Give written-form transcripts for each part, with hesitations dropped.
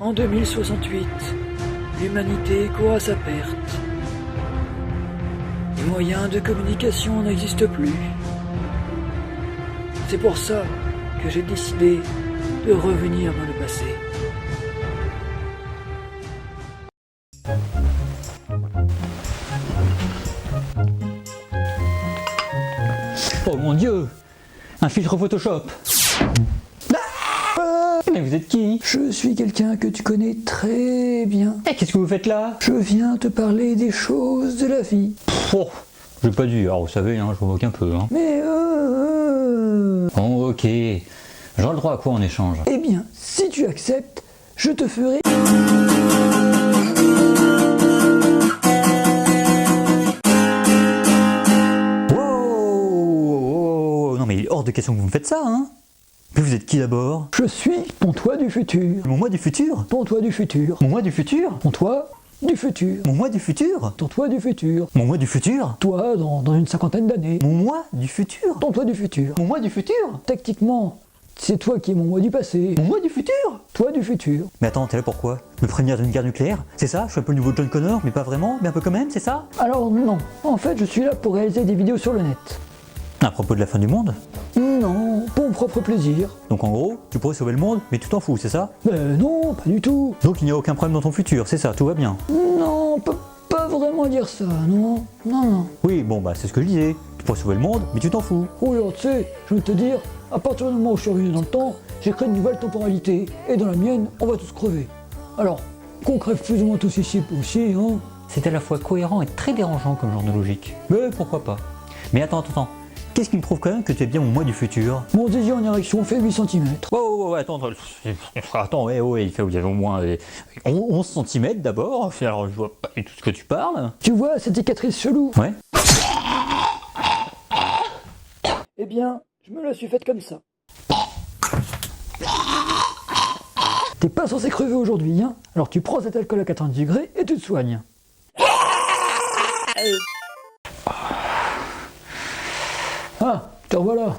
En 2068, l'humanité court à sa perte. Les moyens de communication n'existent plus. C'est pour ça que j'ai décidé de revenir dans le passé. Oh mon Dieu! Un filtre Photoshop! Mais vous êtes qui? Je suis quelqu'un que tu connais très bien. Eh, qu'est-ce que vous faites là? Je viens te parler des choses de la vie. Oh, j'ai pas dit, alors vous savez, hein, je vous moque un peu. Hein. Mais Bon, ok. J'aurai le droit à quoi en échange? Eh bien, si tu acceptes, je te ferai... Wow! Non mais il est hors de question que vous me faites ça, hein? Mais vous êtes qui d'abord? Je suis ton toi du futur. Mon moi du futur? Ton toi du futur. Mon moi du futur? Ton toi du futur. Mon moi du futur? Ton toi du futur. Mon moi du futur? Toi dans une cinquantaine d'années. Mon moi du futur? Ton toi du futur. Mon moi du futur? Techniquement, c'est toi qui es mon moi du passé. Mon moi du futur? Toi du futur. Mais attends, t'es là pourquoi? Me prévenir d'une guerre nucléaire? C'est ça? Je suis un peu le nouveau John Connor, mais pas vraiment, mais un peu quand même, c'est ça? Alors non, en fait je suis là pour réaliser des vidéos sur le net. À propos de la fin du monde? Non, pour mon propre plaisir. Donc en gros, tu pourrais sauver le monde, mais tu t'en fous, c'est ça? Non, pas du tout. Donc il n'y a aucun problème dans ton futur, c'est ça, tout va bien? Non, on peut pas vraiment dire ça, non. Non. Oui, bon bah c'est ce que je disais. Tu pourrais sauver le monde, mais tu t'en fous. Oui, alors tu sais, je veux te dire, à partir du moment où je suis revenu dans le temps, j'ai créé une nouvelle temporalité, et dans la mienne, on va tous crever. Alors, qu'on crève plus ou moins tous ici aussi, hein. C'est à la fois cohérent et très dérangeant comme genre de logique. Mais pourquoi pas? Mais attends. Qu'est-ce qui me prouve quand même que tu es bien mon moi du futur? Mon désir en érection fait 8 cm. Oh, attends, ouais, il fait au moins 11 cm d'abord, alors je vois pas du tout ce que tu parles. Tu vois cette cicatrice chelou? Ouais. Eh bien, je me la suis faite comme ça. T'es pas censé crever aujourd'hui, hein? Alors tu prends cet alcool à 90 degrés et tu te soignes. Ah, te revoilà.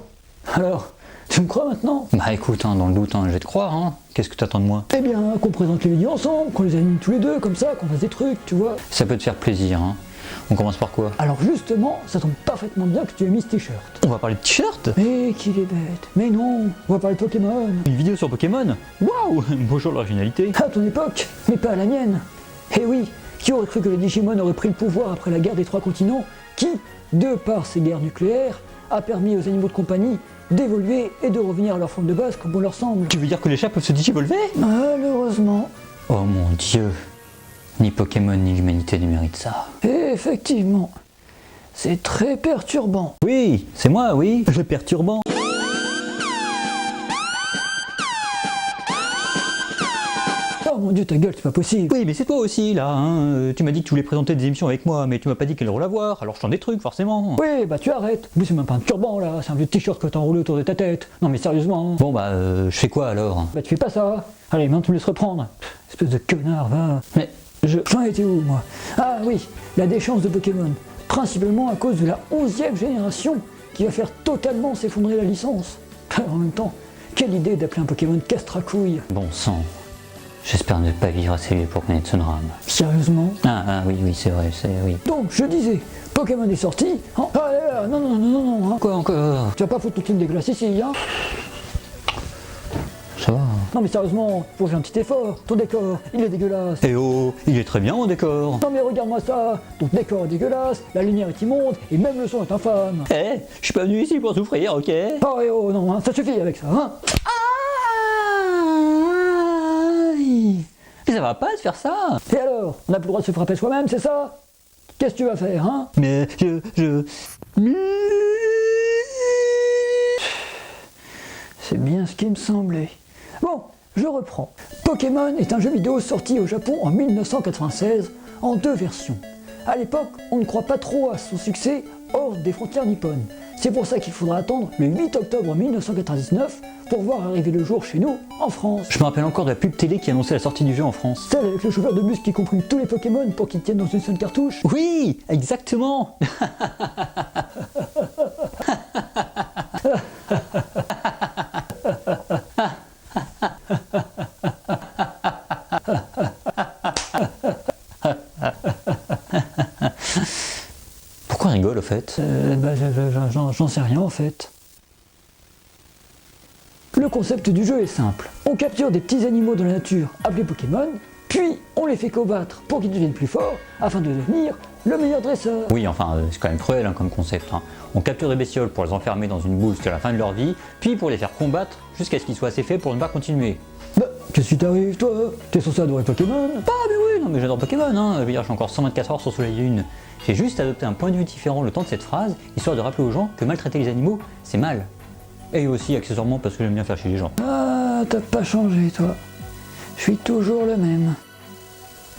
Alors, tu me crois maintenant? Bah écoute, dans le doute, je vais te croire, hein. Qu'est-ce que t'attends de moi? Eh bien, qu'on présente les vidéos ensemble, qu'on les anime tous les deux, comme ça, qu'on fasse des trucs, tu vois. Ça peut te faire plaisir, hein. On commence par quoi? Alors justement, ça tombe parfaitement bien que tu aies mis ce t-shirt. On va parler de t-shirt? Mais qu'il est bête. Mais non, on va parler de Pokémon. Une vidéo sur Pokémon? Waouh! Bonjour l'originalité. À ton époque, mais pas à la mienne. Eh oui, qui aurait cru que les Digimon auraient pris le pouvoir après la guerre des 3 continents, qui, de par ces guerres nucléaires, a permis aux animaux de compagnie d'évoluer et de revenir à leur forme de base comme bon leur semble. Tu veux dire que les chats peuvent se digivolver? Malheureusement. Oh mon Dieu! Ni Pokémon ni l'humanité ne méritent ça. Effectivement. C'est très perturbant. Oui, c'est moi, oui, le perturbant. Oh mon Dieu, ta gueule, c'est pas possible. Oui, mais c'est toi aussi, là, hein. Tu m'as dit que tu voulais présenter des émissions avec moi, mais tu m'as pas dit quel rôle avoir, alors je chante des trucs, forcément. Oui, bah tu arrêtes. Mais c'est même pas un turban, là. C'est un vieux t-shirt que t'as enroulé autour de ta tête. Non mais sérieusement. Bon, bah, je fais quoi, alors? Bah tu fais pas ça. Allez, maintenant tu me laisses reprendre. Espèce de connard, va. Mais, J'en étais où, moi? Ah oui, la déchéance de Pokémon. Principalement à cause de la 11e génération qui va faire totalement s'effondrer la licence. En même temps, quelle idée d'appeler un Pokémon casse-tracouille. bon sang. J'espère ne pas vivre assez vieux pour connaître ce drame. Sérieusement? Ah, oui, c'est vrai, oui. Donc, je disais, Pokémon est sorti. Hein. Ah là, non. Hein. Quoi encore? Tu vas pas foutre ton film dégueulasse ici, hein? Ça va. Non mais sérieusement, faut faire un petit effort. Ton décor, il est dégueulasse. Eh oh, il est très bien mon décor. Non mais regarde-moi ça, ton décor est dégueulasse, la lumière est immonde, et même le son est infâme. Eh, je suis pas venu ici pour souffrir, ok? Oh et oh, non, hein, ça suffit avec ça, hein. Aïe. Mais ça va pas de faire ça. Et alors, on n'a plus le droit de se frapper soi-même, c'est ça? Qu'est-ce que tu vas faire, hein? Mais C'est bien ce qui me semblait. Bon, je reprends. Pokémon est un jeu vidéo sorti au Japon en 1996 en 2 versions. À l'époque, on ne croit pas trop à son succès hors des frontières nippones. C'est pour ça qu'il faudra attendre le 8 octobre 1999 pour voir arriver le jour chez nous, en France. Je me rappelle encore de la pub télé qui annonçait la sortie du jeu en France. Celle avec le chauffeur de bus qui comprime tous les Pokémon pour qu'ils tiennent dans une seule cartouche. Oui, exactement. fait? J'en sais rien en fait. Le concept du jeu est simple. On capture des petits animaux de la nature appelés Pokémon, puis on les fait combattre pour qu'ils deviennent plus forts afin de devenir le meilleur dresseur. Oui, enfin, c'est quand même cruel comme concept. On capture des bestioles pour les enfermer dans une boule jusqu'à la fin de leur vie, puis pour les faire combattre jusqu'à ce qu'ils soient assez faibles pour ne pas continuer. Bah, qu'est-ce qui t'arrive toi? T'es censé adorer Pokémon? Ah mais oui, non mais j'adore Pokémon, Je veux dire, j'ai encore 124 heures sur Soleil Lune. J'ai juste adopté un point de vue différent le temps de cette phrase, histoire de rappeler aux gens que maltraiter les animaux, c'est mal. Et aussi, accessoirement, parce que j'aime bien faire chier les gens. Ah, t'as pas changé toi. Je suis toujours le même.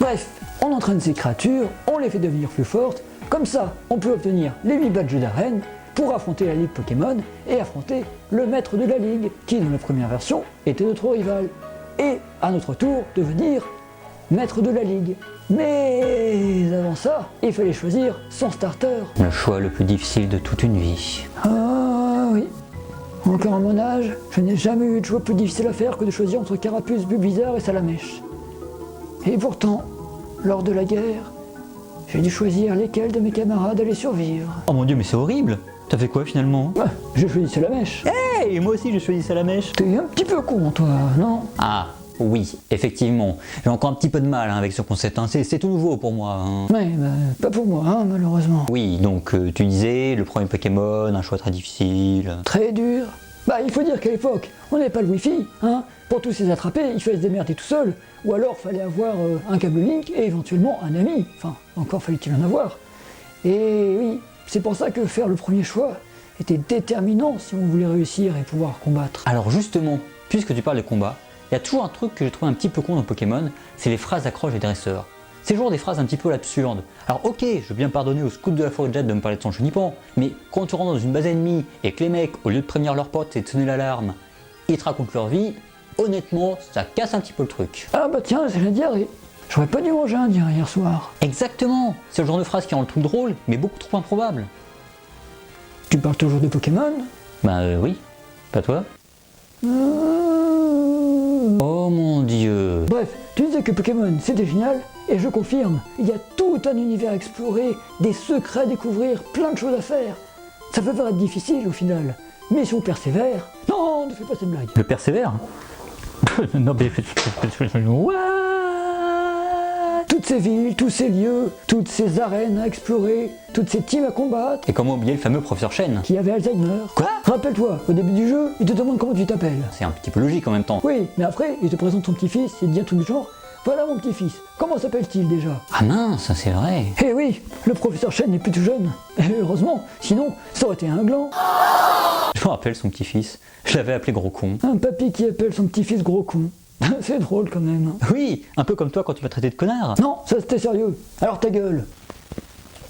Bref, on entraîne ces créatures, on les fait devenir plus fortes, comme ça on peut obtenir les 8 badges d'arène pour affronter la ligue Pokémon et affronter le maître de la ligue, qui dans la première version était notre rival, et à notre tour devenir maître de la ligue. Mais avant ça, il fallait choisir son starter. Le choix le plus difficile de toute une vie. Ah oui. Encore à mon âge, je n'ai jamais eu de choix plus difficile à faire que de choisir entre Carapuce, Bulbizarre et Salamèche. Et pourtant, lors de la guerre, j'ai dû choisir lesquels de mes camarades allaient survivre. Oh mon dieu, mais c'est horrible! T'as fait quoi finalement? Ah, j'ai choisi Salamèche. Hey, moi aussi j'ai choisi Salamèche. T'es un petit peu con toi, non? Ah, oui, effectivement. J'ai encore un petit peu de mal avec ce concept, c'est tout nouveau pour moi. Ouais, bah, pas pour moi, malheureusement. Oui, donc tu disais, le premier Pokémon, un choix très difficile. Très dur. Bah, il faut dire qu'à l'époque, on n'avait pas le Wi-Fi, Pour tous les attraper, il fallait se démerder tout seul, ou alors fallait avoir un câble Link et éventuellement un ami. Enfin, encore fallait-il en avoir. Et oui, c'est pour ça que faire le premier choix était déterminant si on voulait réussir et pouvoir combattre. Alors justement, puisque tu parles de combat, il y a toujours un truc que j'ai trouvé un petit peu con dans Pokémon, c'est les phrases accroches des dresseurs. C'est toujours des phrases un petit peu absurdes. Alors ok, je veux bien pardonner au scout de la forêt de Jade de me parler de son chenipan, mais quand tu rentres dans une base ennemie et que les mecs, au lieu de prévenir leurs potes et de sonner l'alarme, ils te racontent leur vie, honnêtement, ça casse un petit peu le truc. Ah bah tiens, c'est la diarrhée. J'aurais pas dû manger un indien hier soir. Exactement, c'est le genre de phrase qui rend le truc drôle, mais beaucoup trop improbable. Tu parles toujours de Pokémon? Bah oui, pas toi? Oh mon dieu. Bref, tu disais que Pokémon c'était génial, et je confirme, il y a tout un univers à explorer, des secrets à découvrir, plein de choses à faire. Ça peut paraître difficile au final, mais si on persévère... Non, ne fais pas cette blague. Le persévère? Non mais... What? Toutes ces villes, tous ces lieux, toutes ces arènes à explorer, toutes ces teams à combattre... Et comment oublier le fameux professeur Chen? Qui avait Alzheimer. Quoi? Rappelle-toi, au début du jeu, il te demande comment tu t'appelles. C'est un petit peu logique en même temps. Oui, mais après, il te présente son petit-fils et dit un truc du genre... Voilà mon petit-fils, comment s'appelle-t-il déjà? Ah mince, c'est vrai. Eh oui, le professeur Chen n'est plus tout jeune. Et heureusement, sinon, ça aurait été un gland. Je me rappelle son petit-fils. Je l'avais appelé gros con. Un papy qui appelle son petit-fils gros con. C'est drôle quand même. Oui, un peu comme toi quand tu m'as traité de connard. Non, ça c'était sérieux. Alors ta gueule.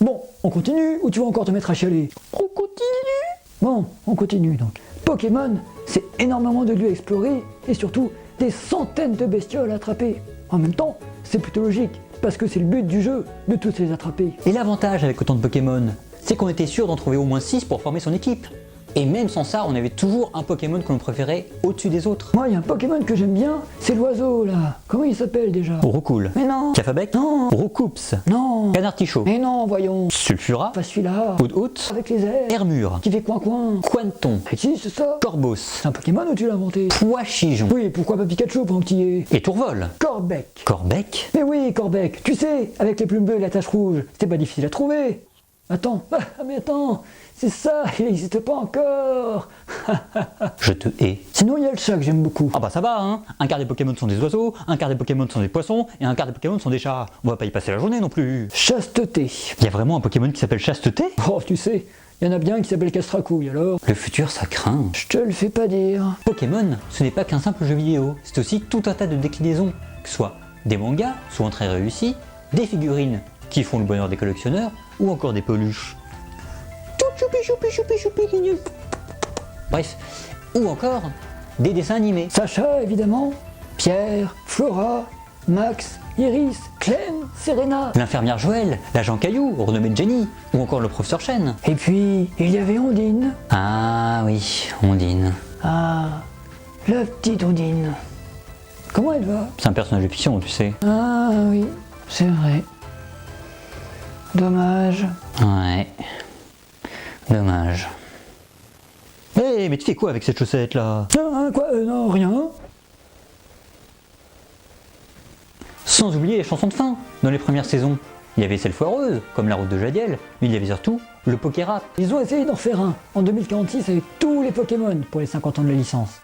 Bon, on continue ou tu vas encore te mettre à chialer? On continue. Bon, on continue donc. Pokémon, c'est énormément de lieux à explorer et surtout des centaines de bestioles à attraper. En même temps, c'est plutôt logique, parce que c'est le but du jeu, de tous les attraper. Et l'avantage avec autant de Pokémon, c'est qu'on était sûr d'en trouver au moins 6 pour former son équipe. Et même sans ça, on avait toujours un Pokémon que l'on préférait au-dessus des autres. Moi, il y a un Pokémon que j'aime bien, c'est l'oiseau là. Comment il s'appelle déjà? Roucoule. Mais non. Cafabec. Non. Roucoups. Non. Canartichaud. Mais non, voyons. Sulfura. Pas celui-là. Hoot-Hoot. Avec les airs. Hermure. Qui fait coin-coin. Quanton. Et si, c'est ça. Corbos. C'est un Pokémon ou tu l'as inventé? Poichijon. Oui, pourquoi pas Pikachu pendant que t'y es? Et Tourvol. Corbec. Corbec. Mais oui, Corbec, tu sais, avec les plumes bleues et la tache rouge, c'était pas difficile à trouver. Attends, mais attends, c'est ça, il n'existe pas encore. Je te hais. Sinon, il y a le chat que j'aime beaucoup. Ah bah ça va, Un quart des Pokémon sont des oiseaux, un quart des Pokémon sont des poissons, et un quart des Pokémon sont des chats. On va pas y passer la journée non plus. Chasteté. Il y a vraiment un Pokémon qui s'appelle Chasteté? Oh, tu sais, il y en a bien qui s'appelle Castracouille, alors. Le futur, ça craint. Je te le fais pas dire. Pokémon, ce n'est pas qu'un simple jeu vidéo, c'est aussi tout un tas de déclinaisons, que ce soit des mangas, souvent très réussis, des figurines qui font le bonheur des collectionneurs, ou encore des peluches. Bref, ou encore des dessins animés. Sacha, évidemment. Pierre, Flora, Max, Iris, Clem, Serena. L'infirmière Joël, l'agent Caillou, renommé Jenny, ou encore le professeur Chen. Et puis, il y avait Ondine. Ah oui, Ondine. Ah, la petite Ondine. Comment elle va? C'est un personnage de fiction, tu sais. Ah oui, 'est, c'est vrai. Dommage. Ouais. Dommage. Hé, mais tu fais quoi avec cette chaussette là? Quoi non, rien. Sans oublier les chansons de fin. Dans les premières saisons, il y avait celle foireuse, comme La Route de Jadiel, mais il y avait surtout le Pokérap. Ils ont essayé d'en faire un en 2046 avec tous les Pokémon pour les 50 ans de la licence.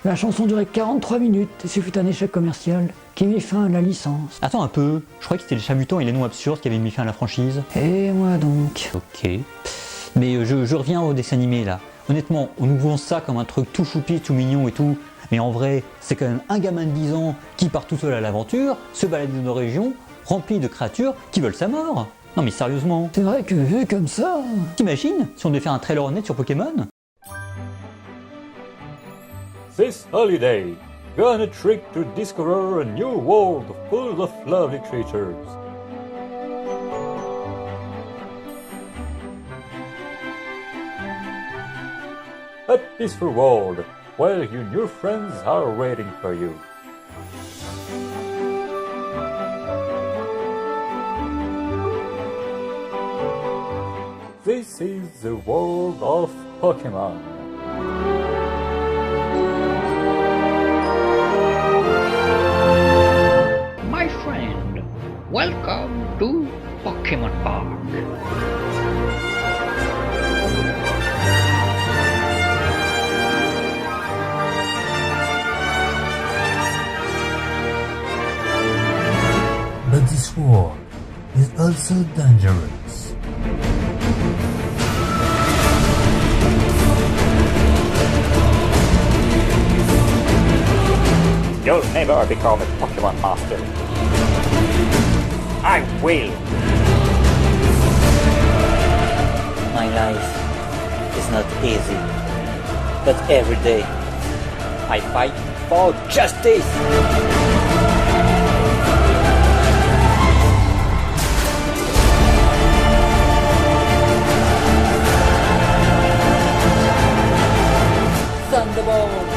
La chanson durait 43 minutes et ce fut un échec commercial qui mit fin à la licence. Attends un peu, je croyais que c'était les chats mutants et les noms absurdes qui avaient mis fin à la franchise. Et moi donc. Ok. Mais je reviens au dessin animé là. Honnêtement, on nous vend ça comme un truc tout choupi, tout mignon et tout. Mais en vrai, c'est quand même un gamin de 10 ans qui part tout seul à l'aventure, se balade dans nos régions, rempli de créatures qui veulent sa mort. Non mais sérieusement. C'est vrai que vu comme ça... T'imagines si on devait faire un trailer honnête sur Pokémon? This holiday, go on a trip to discover a new world full of lovely creatures. A peaceful world, where your new friends are waiting for you. This is the world of Pokemon. My friend, welcome to Pokemon Park. But this war is also dangerous. You'll never become a Pokemon Master. I will. My life is not easy, but every day I fight for justice. Thunderbolt.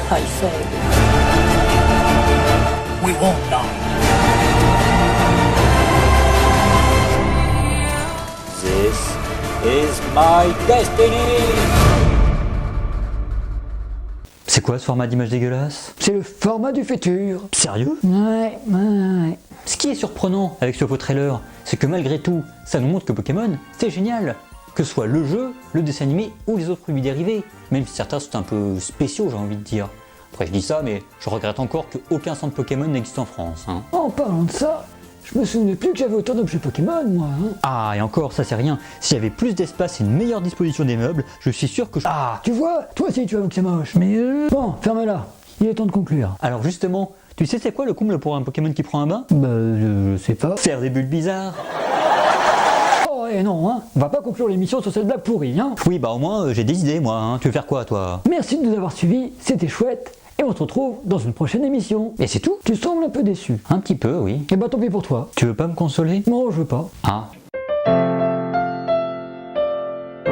I said, we won't die. This is my destiny. C'est quoi ce format d'image dégueulasse? C'est le format du futur. Sérieux? Ouais. Ce qui est surprenant avec ce faux trailer, c'est que malgré tout, ça nous montre que Pokémon, c'est génial. Que ce soit le jeu, le dessin animé ou les autres produits dérivés, même si certains sont un peu spéciaux, j'ai envie de dire. Après je dis ça, mais je regrette encore qu'aucun centre Pokémon n'existe en France. Hein. En parlant de ça, je me souvenais plus que j'avais autant d'objets Pokémon, moi. Ah, et encore, ça c'est rien. S'il y avait plus d'espace et une meilleure disposition des meubles, je suis sûr que je... Ah! Tu vois, toi aussi tu vois que c'est moche. Mais bon, ferme-la. Il est temps de conclure. Alors justement, tu sais c'est quoi le comble pour un Pokémon qui prend un bain? Je sais pas. Faire des bulles bizarres. Et non, hein, on va pas conclure l'émission sur cette blague pourrie, hein. Oui, bah au moins j'ai des idées moi, hein. Tu veux faire quoi toi? Merci de nous avoir suivis, c'était chouette, et on se retrouve dans une prochaine émission. Et c'est tout? Tu sembles un peu déçu. Un petit peu, oui. Et bah tant pis pour toi. Tu veux pas me consoler? Non, je veux pas. Ah.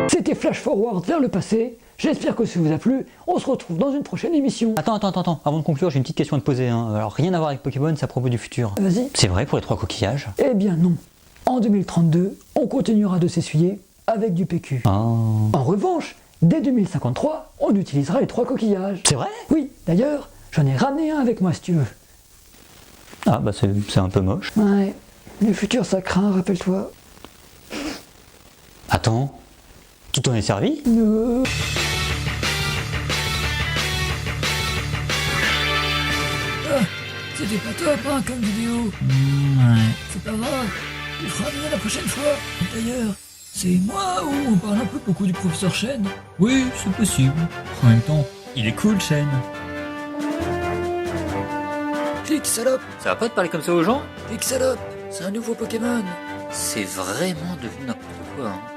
C'était Flash Forward vers le passé, j'espère que ça vous a plu, on se retrouve dans une prochaine émission. Attends, avant de conclure, j'ai une petite question à te poser, hein. Alors rien à voir avec Pokémon, c'est à propos du futur. Vas-y. C'est vrai pour les 3 coquillages? Eh bien non. En 2032, on continuera de s'essuyer avec du PQ. Oh. En revanche, dès 2053, on utilisera les 3 coquillages. C'est vrai? Oui, d'ailleurs, j'en ai ramené un avec moi si tu veux. Ah bah c'est un peu moche. Ouais, le futur ça craint, rappelle-toi. Attends, tu t'en es servi? C'était pas top hein, comme vidéo. Ouais. C'est pas grave, tu feras mieux la prochaine fois. D'ailleurs, c'est moi ou on parle un peu beaucoup du professeur Chen? Oui, c'est possible. En même temps, il est cool, Shen. Clique salope, Ça va pas te parler comme ça aux gens? clique salope, c'est un nouveau Pokémon. C'est vraiment devenu n'importe quoi. Hein.